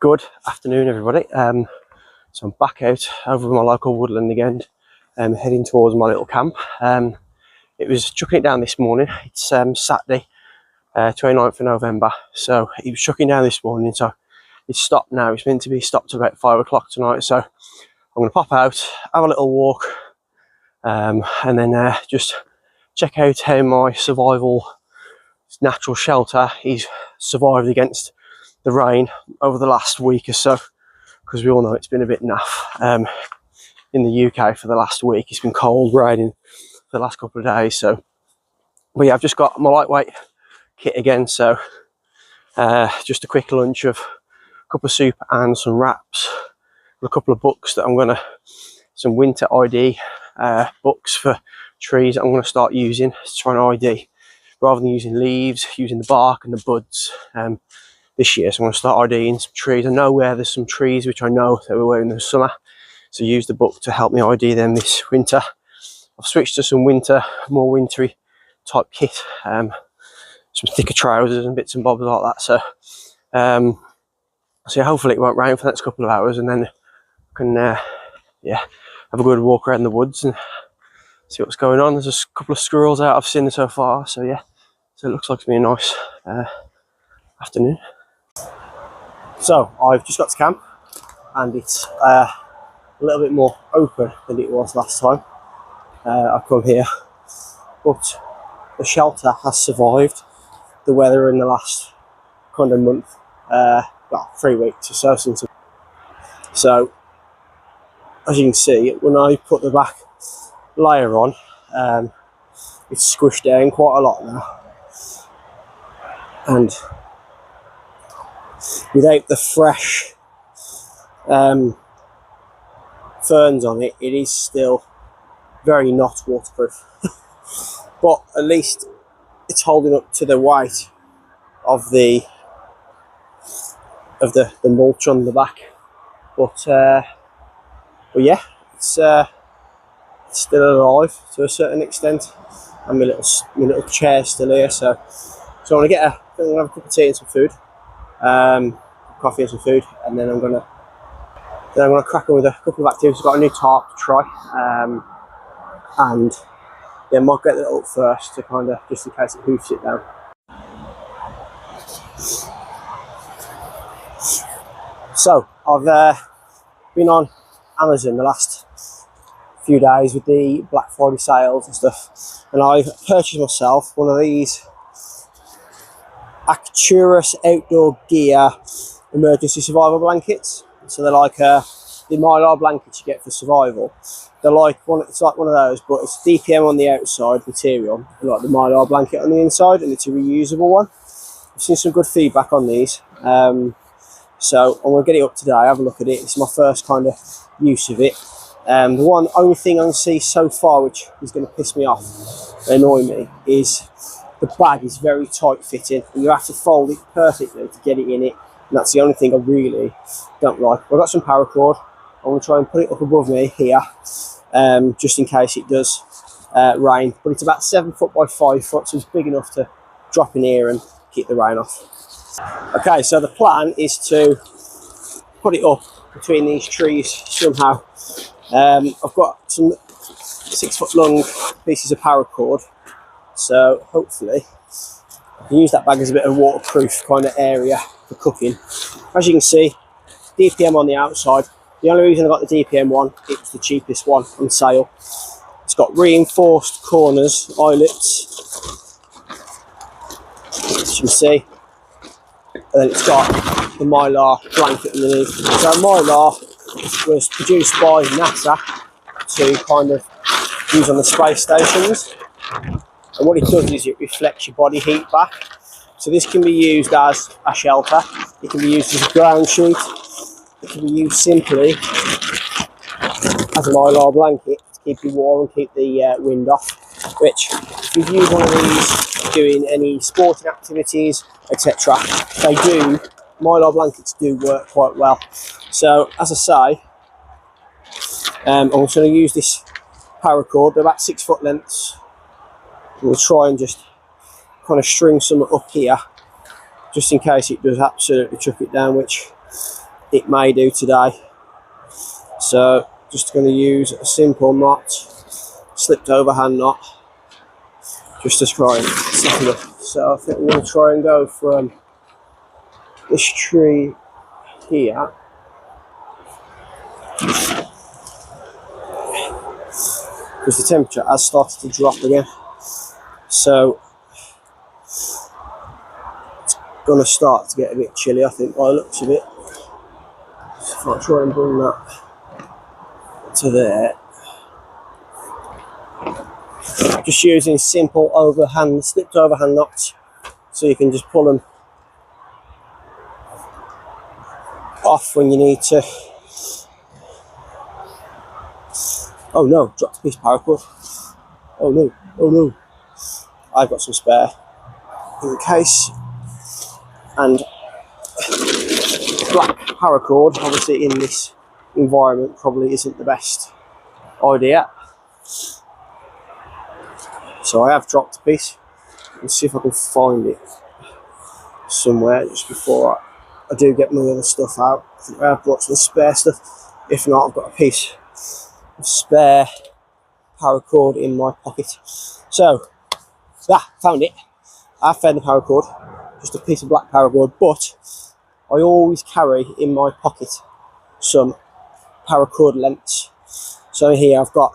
Good afternoon, everybody. So I'm back out over my local woodland again, heading towards my little camp. It was chucking it down this morning. It's Saturday, 29th of November. So it was chucking down this morning, so it's stopped now. It's meant to be stopped about 5 o'clock tonight. So I'm going to pop out, have a little walk, and then just check out how my survival natural shelter is survived against the rain over the last week or so, because we all know it's been a bit naff in the UK for the last week. It's been cold, raining for the last couple of days. So, but yeah, I've just got my lightweight kit again. So just a quick lunch of a cup of soup and some wraps, and a couple of books that I'm gonna, some winter ID books for trees that I'm gonna start using to try and ID, rather than using leaves, using the bark and the buds. This year, so I'm going to start IDing some trees. I know where there's some trees which I know that were in the summer, so use the book to help me ID them this winter. I've switched to some more wintry type kit, some thicker trousers and bits and bobs like that. So, so hopefully it won't rain for the next couple of hours, and then I can, yeah, have a good walk around the woods and see what's going on. There's a couple of squirrels out I've seen so far, so yeah, so it looks like it's been a nice afternoon. So I've just got to camp, and it's a little bit more open than it was last time I've come here, but the shelter has survived the weather in the last kind of month, well, 3 weeks or so since. So as you can see, when I put the back layer on, it's squished down quite a lot now, and without the fresh ferns on it, it is still very not waterproof. But at least it's holding up to the weight of the mulch on the back. But yeah, it's still alive to a certain extent, and my little chair still here. So I want to I'm gonna have a cup of tea and some food. Coffee and some food, and then I'm gonna crack on with a couple of activities. I've got a new tarp to try, and yeah, might get it up first to kind of, just in case it hoofs it down. So I've been on Amazon the last few days with the Black Friday sales and stuff, and I've purchased myself one of these Arcturus outdoor gear emergency survival blankets. So they're like the mylar blankets you get for survival. They're like it's like one of those, but it's DPM on the outside material, like the mylar blanket on the inside, and it's a reusable one. I've seen some good feedback on these, so I'm gonna get it up today, have a look at it. It's my first kind of use of it. The only thing I can see so far which is going to piss me off, annoy me, is the bag is very tight fitting, and you have to fold it perfectly to get it in it, and that's the only thing I really don't like. I've got some paracord. I'm going to try and put it up above me here, just in case it does rain, but it's about 7 foot by 5 foot, so it's big enough to drop in here and keep the rain off. Okay, so the plan is to put it up between these trees somehow. I've got some 6 foot long pieces of paracord, so hopefully I can use that bag as a bit of a waterproof kind of area for cooking. As you can see, DPM on the outside. The only reason I got the DPM one, it was the cheapest one on sale. It's got reinforced corners, eyelets, as you can see, and then it's got the mylar blanket underneath. So mylar was produced by NASA to kind of use on the space stations, and what it does is it reflects your body heat back. So this can be used as a shelter, it can be used as a ground sheet, it can be used simply as a mylar blanket to keep you warm and keep the wind off, which if you use one of these doing any sporting activities, etc., mylar blankets do work quite well. So as I say, I'm just going to use this paracord. They're about 6 foot lengths. We'll try and just kind of string some up here, just in case it does absolutely chuck it down, which it may do today. So just going to use a simple knot, slipped overhand knot, just to try and set it up. So I think I'm going to try and go from this tree here because the temperature has started to drop again. So it's going to start to get a bit chilly, I think, by the looks of it. So if I try and bring that to there, just using simple overhand, slipped overhand knots, so you can just pull them off when you need to. Oh no, dropped a piece of paracord. Oh no, oh no. I've got some spare in case. And black paracord, obviously in this environment, probably isn't the best idea. So I have dropped a piece. Let's see if I can find it somewhere just before I do get my other stuff out. I think I have brought some spare stuff. If not, I've got a piece of spare paracord in my pocket. So, found it. I found the paracord, just a piece of black paracord, but I always carry in my pocket some paracord lengths. So here I've got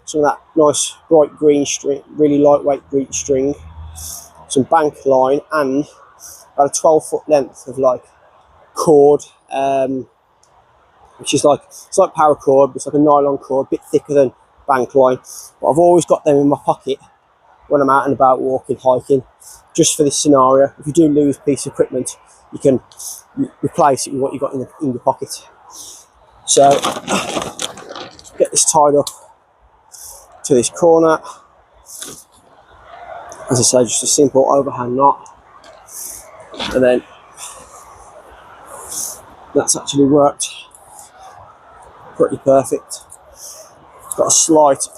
some of that nice bright green string, really lightweight green string, some bank line, and about a 12-foot length of like cord, which is like, it's like paracord, but it's like a nylon cord, a bit thicker than bank line. But I've always got them in my pocket when I'm out and about walking, hiking, just for this scenario. If you do lose a piece of equipment, you can replace it with what you've got in your pocket. So get this tied up to this corner. As I say, just a simple overhand knot, and then that's actually worked pretty perfect. It's got a slight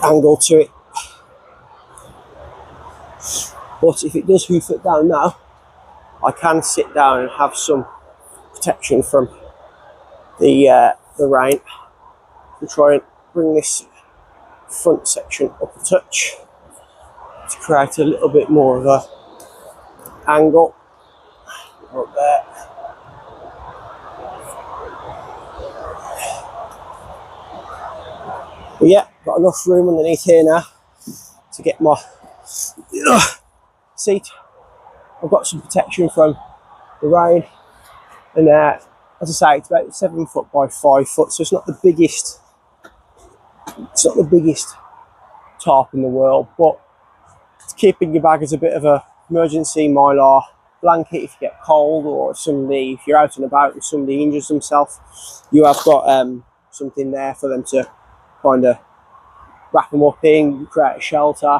angle to it, but if it does hoof it down now, I can sit down and have some protection from the rain. I'll try and bring this front section up a touch to create a little bit more of a angle up there. But yeah, got enough room underneath here now to get my seat. I've got some protection from the rain, and as I say, it's about 7 foot by 5 foot, so it's not the biggest. It's not the biggest tarp in the world, but it's keeping your bag as a bit of a emergency mylar blanket if you get cold, or if you're out and about and somebody injures themselves, you have got something there for them to kind of wrap them up in, create a shelter.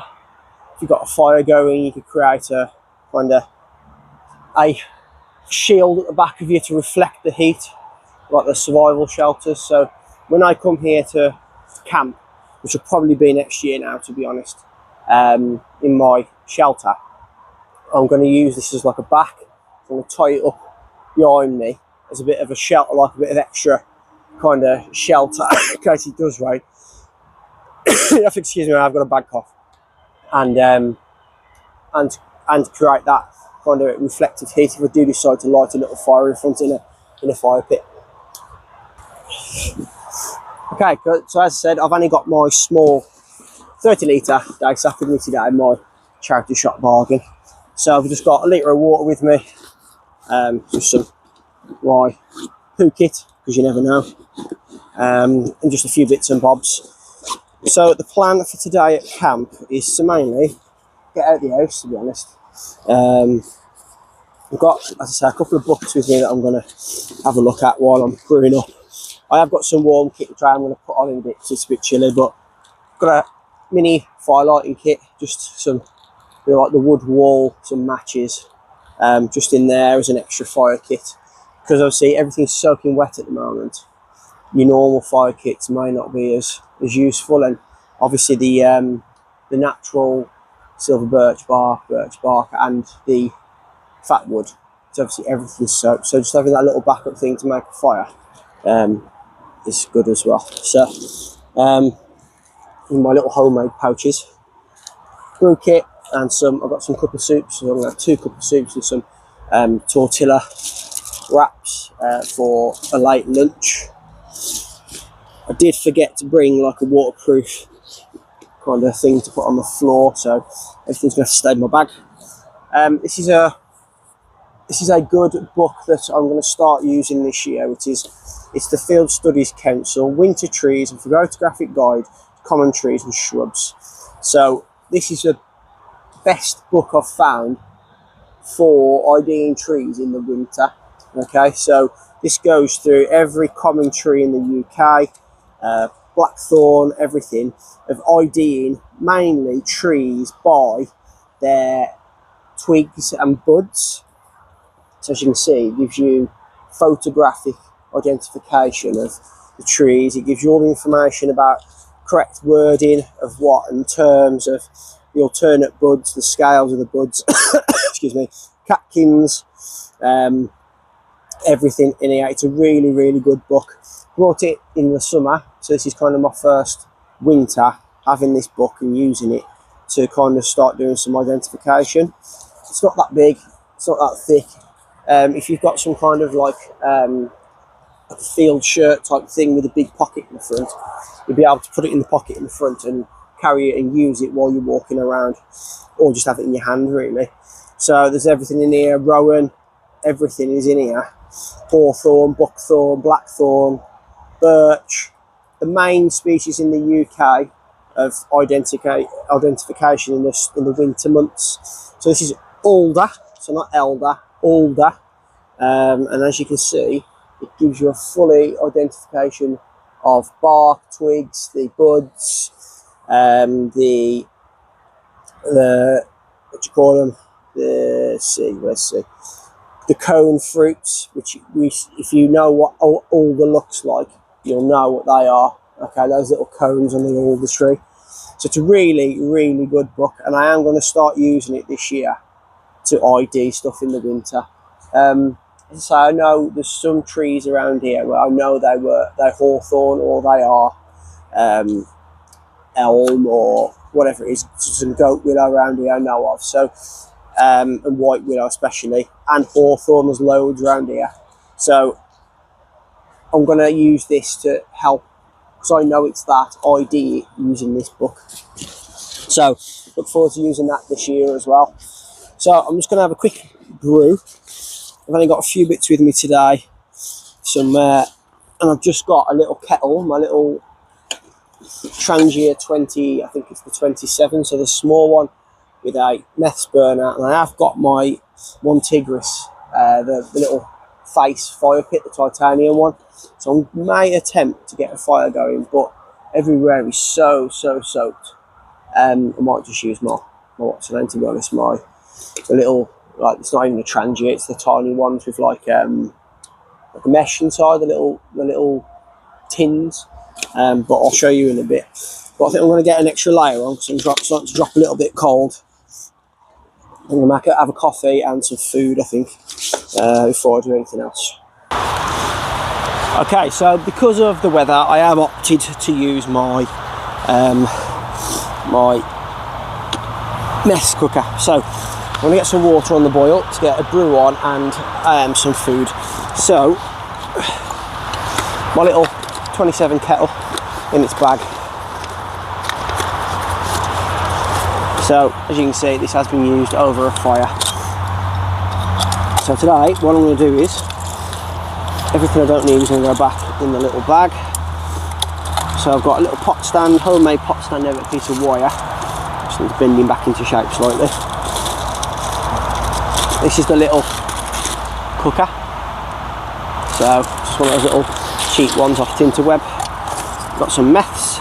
If you've got a fire going, you could create a kind of a shield at the back of you to reflect the heat, like the survival shelters. So when I come here to camp, which will probably be next year now, to be honest, in my shelter, I'm going to use this as like a back. I'm going to tie it up behind me as a bit of a shelter, like a bit of extra kind of shelter in case it does rain. You have to excuse me, I've got a bad cough, and create that kind of reflective heat if I do decide to light a little fire in front in a fire pit. Okay, so as I said, I've only got my small 30 litre day sack with me today, my charity shop bargain. So I've just got a litre of water with me, just some my poo kit, because you never know, and just a few bits and bobs. So the plan for today at camp is to mainly get out of the house, to be honest. I've got, as I say, a couple of books with me that I'm going to have a look at while I'm brewing up. I have got some warm kit which I'm going to put on in a bit because it's a bit chilly, but I've got a mini fire lighting kit, just some, like the wood wall, some matches, just in there as an extra fire kit, because obviously everything's soaking wet at the moment. Your normal fire kits may not be as useful, and obviously the natural silver birch bark, and the fat wood. So obviously everything's soaked. So just having that little backup thing to make a fire is good as well. So in my little homemade pouches, brew kit and I've got some cup of soups. So I'm gonna have 2 cup of soups and some tortilla wraps for a late lunch. I did forget to bring like a waterproof kind of thing to put on the floor, so everything's going to stay in my bag. This is a good book that I'm going to start using this year, it's the Field Studies Council Winter Trees and Photographic Guide to Common Trees and Shrubs. So this is the best book I've found for IDing trees in the winter. Okay, so this goes through every common tree in the UK, blackthorn, everything, of IDing mainly trees by their twigs and buds. So as you can see, it gives you photographic identification of the trees. It gives you all the information about correct wording of what in terms of the alternate buds, the scales of the buds, excuse me, catkins, everything in here. It's a really, really good book. Brought it in the summer, so this is kind of my first winter having this book and using it to kind of start doing some identification. It's not that big, it's not that thick. If you've got some kind of like a field shirt type thing with a big pocket in the front, you'll be able to put it in the pocket in the front and carry it and use it while you're walking around, or just have it in your hand really. So there's everything in here, rowan, everything is in here. Hawthorn, buckthorn, blackthorn, birch. The main species in the UK of identification in the winter months. So this is alder, so not elder, alder. And as you can see, it gives you a fully identification of bark, twigs, the buds, the what do you call them? Let's see. The cone fruits, which if you know what alder looks like, you'll know what they are. Okay, those little cones on the alder tree. So it's a really, really good book, and I am going to start using it this year to ID stuff in the winter. So I know there's some trees around here where I know they're hawthorn, or they are elm or whatever it is. Some goat willow around here I know of. So and white willow especially, and hawthorn, there's loads around here. So I'm going to use this to help, because I know it's that ID using this book. So look forward to using that this year as well. So I'm just going to have a quick brew. I've only got a few bits with me today. And I've just got a little kettle, my little Trangia 20, I think it's the 27, so the small one with a meths burner, and I have got my one Tigris, the little face fire pit, the titanium one. So I may attempt to get a fire going, but everywhere is so soaked. I might just use my what's the name, to be honest, the little, like, it's not even a Trangia, it's the tiny ones with like a mesh inside, the little tins. But I'll show you in a bit. But I think I'm going to get an extra layer on, because I'm starting to drop a little bit cold. I'm going to have a coffee and some food, I think, before I do anything else. Okay, so because of the weather, I have opted to use my my mess cooker. So I'm going to get some water on the boil to get a brew on, and some food. So my little 27 kettle in its bag. So as you can see, this has been used over a fire. So today what I'm going to do is, everything I don't need is going to go back in the little bag. So I've got a little pot stand, homemade pot stand over a piece of wire. Just need bending back into shape slightly. This is the little cooker. So just one of those little cheap ones off Tinterweb. Got some meths,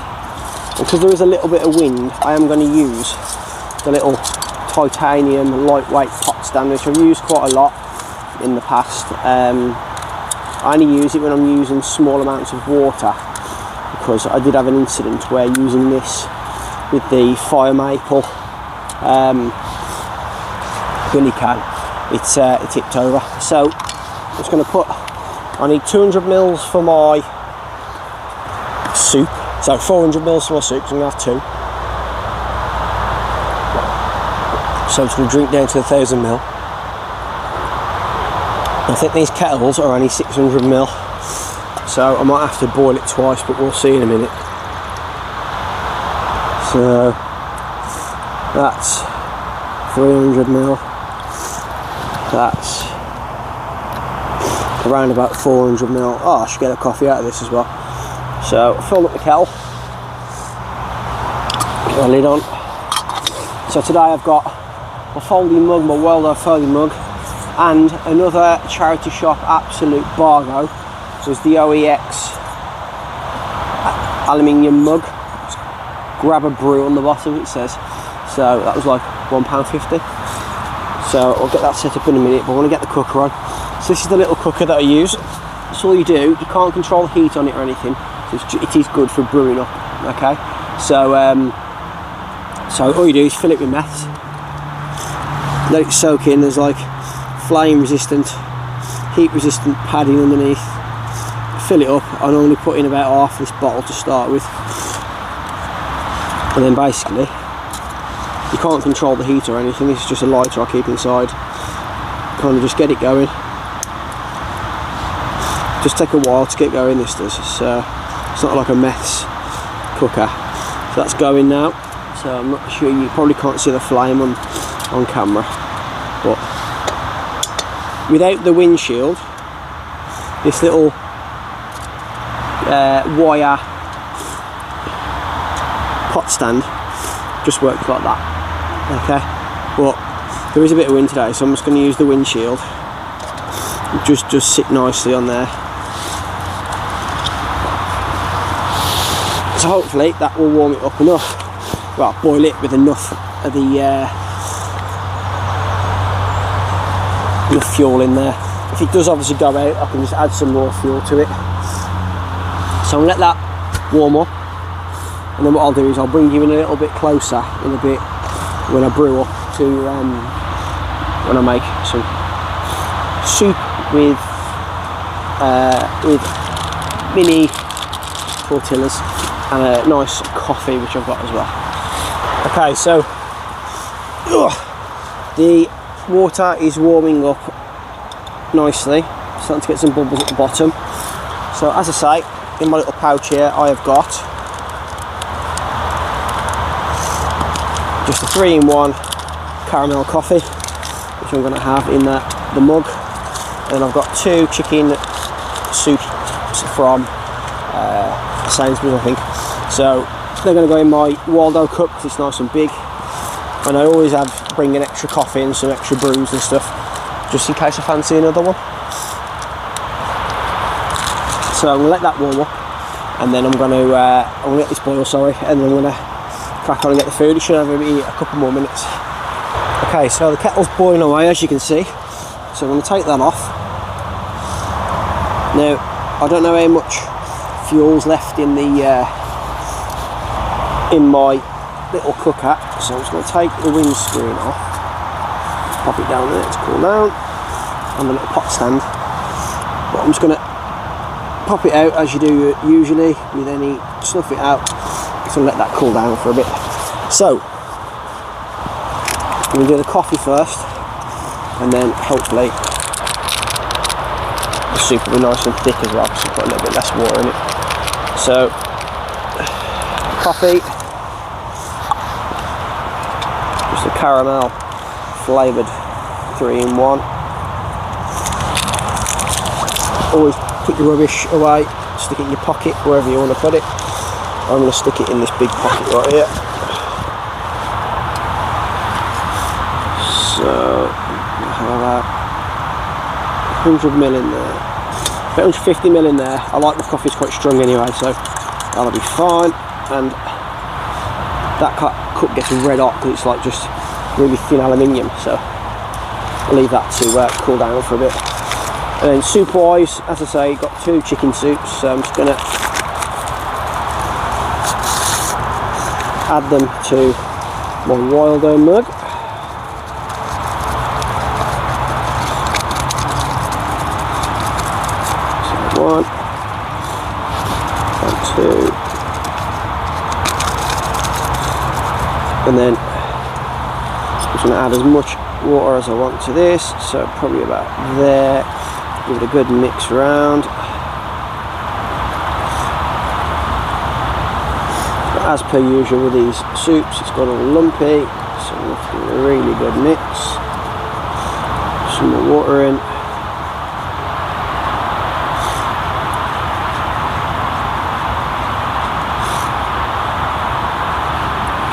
and because there is a little bit of wind, I am going to use the little titanium lightweight pot stand, which I've used quite a lot in the past. I only use it when I'm using small amounts of water, because I did have an incident where using this with the fire maple billy can, it tipped over. So I'm just going to put, I need 200 mils for my soup, so 400 mils for my soup, so I'm going to have 2. So I'm just going to drink down to 1,000 mil. I think these kettles are only 600 mil, so I might have to boil it twice, but we'll see in a minute. So that's 300 mil. That's around about 400 mil. Oh, I should get a coffee out of this as well. So I filled up the kettle, put the lid on. So today I've got my folding mug, my Wildo folding mug, and another charity shop absolute bargo. So it's the OEX aluminium mug. Just grab a brew on the bottom, it says. So that was like £1.50. So I'll get that set up in a minute, but I want to get the cooker on. So this is the little cooker that I use. That's all you do. You can't control the heat on it or anything. So it is good for brewing up. Okay. So so all you do is fill it with meth. Let it soak in. There's like flame resistant, heat resistant padding underneath. Fill it up. I normally put in about half this bottle to start with, and then basically you can't control the heat or anything. It's just a lighter I keep inside. Kind of just get it going. Just take a while to get going. This does. It's not like a meths cooker. So that's going now. So I'm not sure, you probably can't see the flame on camera, but without the windshield, this little wire pot stand just works like that. Okay, but there is a bit of wind today, so I'm just going to use the windshield. Just sit nicely on there. So hopefully that will warm it up enough. Well, boil it with enough of the enough fuel in there. If it does obviously go out, I can just add some more fuel to it. So I'll let that warm up, and then what I'll do is I'll bring you in a little bit closer in a bit when I brew up to when I make some soup with mini tortillas and a nice coffee which I've got as well. Okay, so the water is warming up nicely, starting to get some bubbles at the bottom. So as I say, in my little pouch here I have got just a 3-in-1 caramel coffee, which I'm going to have in the mug, and I've got 2 chicken soups from Sainsbury's, I think. So they're going to go in my Waldo cup because it's nice and big, and I always bring an extra coffee and some extra brews and stuff just in case I fancy another one. So I'm going to let that warm up, and then I'm going to let this boil, sorry, and then I'm going to crack on and get the food. It should have maybe a couple more minutes. Okay, so the kettle's boiling away, as you can see, so I'm going to take that off. Now I don't know how much fuel's left in the in my little cooker, so I'm just going to take the windscreen off, pop it down there to cool down, and the little pot stand. But I'm just going to pop it out as you do usually with any, snuff it out, so let that cool down for a bit. So I'm going to do the coffee first, and then hopefully the soup will be nice and thick as well, so put a little bit less water in it. So coffee, just a caramel flavoured 3-in-1. Always put your rubbish away, stick it in your pocket wherever you want to put it. I'm going to stick it in this big pocket right here. So I have about 100ml in there, about 150ml in there. I like the coffee's quite strong anyway, so that'll be fine. And that cup gets red hot because it's like just really thin aluminium, so I'll leave that to cool down for a bit. And then soup wise, as I say, got 2 chicken soups, so I'm just going to add them to my Wildo mug. 2. And then I'm just going to add as much water as I want to this, so probably about there. Give it a good mix around. But as per usual with these soups, it's got all lumpy, so we have to give it a really good mix. Some more water in.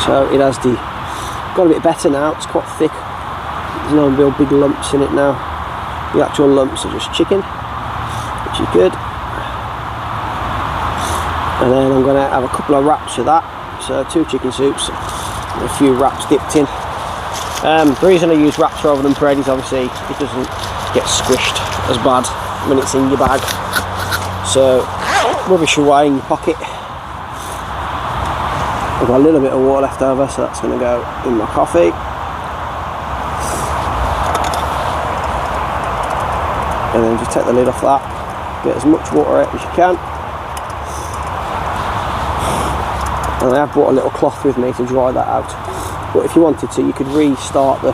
So it has got a bit better now. It's quite thick. There's no real big lumps in it now. The actual lumps are just chicken, which is good. And then I'm going to have a couple of wraps of that. So 2 chicken soups and a few wraps dipped in. The reason I use wraps rather than bread is obviously it doesn't get squished as bad when it's in your bag. So rubbish away in your pocket. I've got a little bit of water left over, so that's going to go in my coffee. And then just take the lid off that, get as much water out as you can. And I have brought a little cloth with me to dry that out. But if you wanted to, you could restart the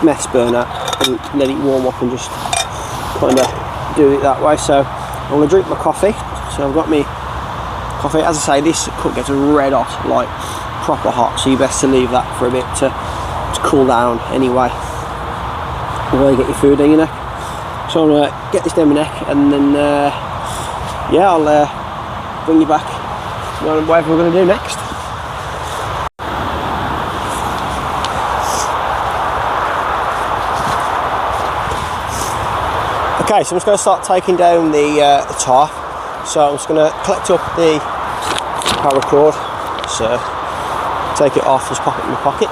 mess burner and let it warm up and just kind of do it that way. So I'm going to drink my coffee. So I've got me coffee. As I say, this cup gets red hot, like proper hot, so you best to leave that for a bit to cool down anyway while you get your food in your neck. So I'm going to get this down my neck, and then yeah, I'll bring you back whatever we're going to do next. Okay, so I'm just going to start taking down the tarp. So I'm just going to collect up the paracord, so take it off, just pop it in my pocket.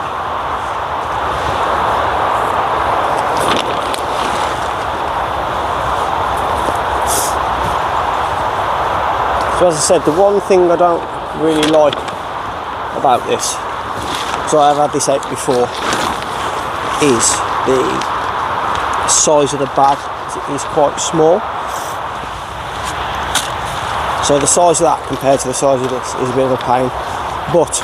So as I said, the one thing I don't really like about this, so I've had this out before, is the size of the bag. It is quite small. So the size of that compared to the size of this is a bit of a pain, but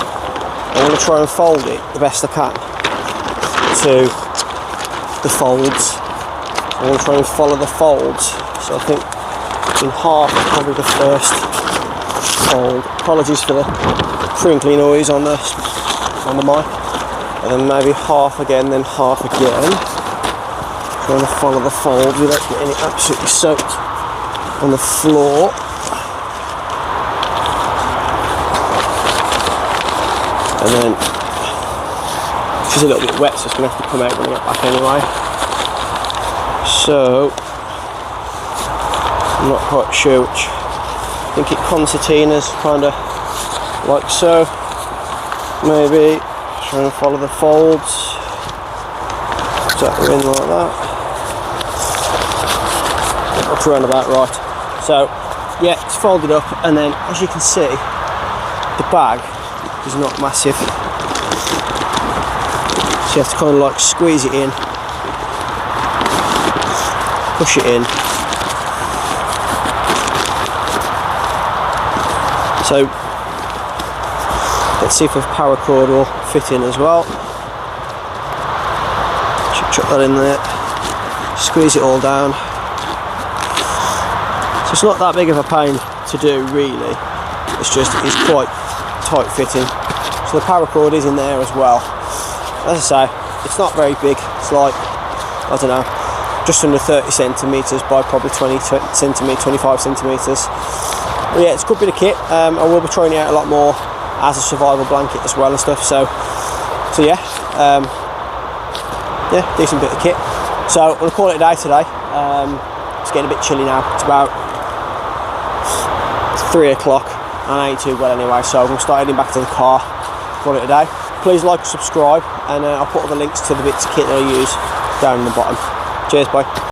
I'm going to try and fold it the best I can to the folds. I'm going to try and follow the folds, so I think in half is probably the first fold. Apologies for the crinkly noise on the mic. And then maybe half again, then half again. Trying to follow the fold without getting it absolutely soaked on the floor. And then she's a little bit wet, so it's going to have to come out when I get back anyway. So I'm not quite sure which. I think it concertinas, kind of like so. Maybe try and follow the folds. Tuck her in like that. That's around about right. So yeah, it's folded up, and then as you can see, the bag is not massive, so you have to kind of like squeeze it in, push it in. So let's see if the paracord will fit in as well. Chuck that in there, squeeze it all down. So it's not that big of a pain to do really, it's just it's quite tight fitting. So the paracord is in there as well. As I say, it's not very big, it's like, I don't know, just under 30 centimetres by probably 25 centimetres. But yeah, it's a good bit of kit. I will be trying it out a lot more as a survival blanket as well and stuff, so yeah, yeah, decent bit of kit. So we'll call it a day today. It's getting a bit chilly now, it's about 3 o'clock and I ain't too well anyway, so I'm going to start heading back to the car, call it a day. Please like and subscribe, and I'll put all the links to the bits of kit that I use down in the bottom. Cheers, bye.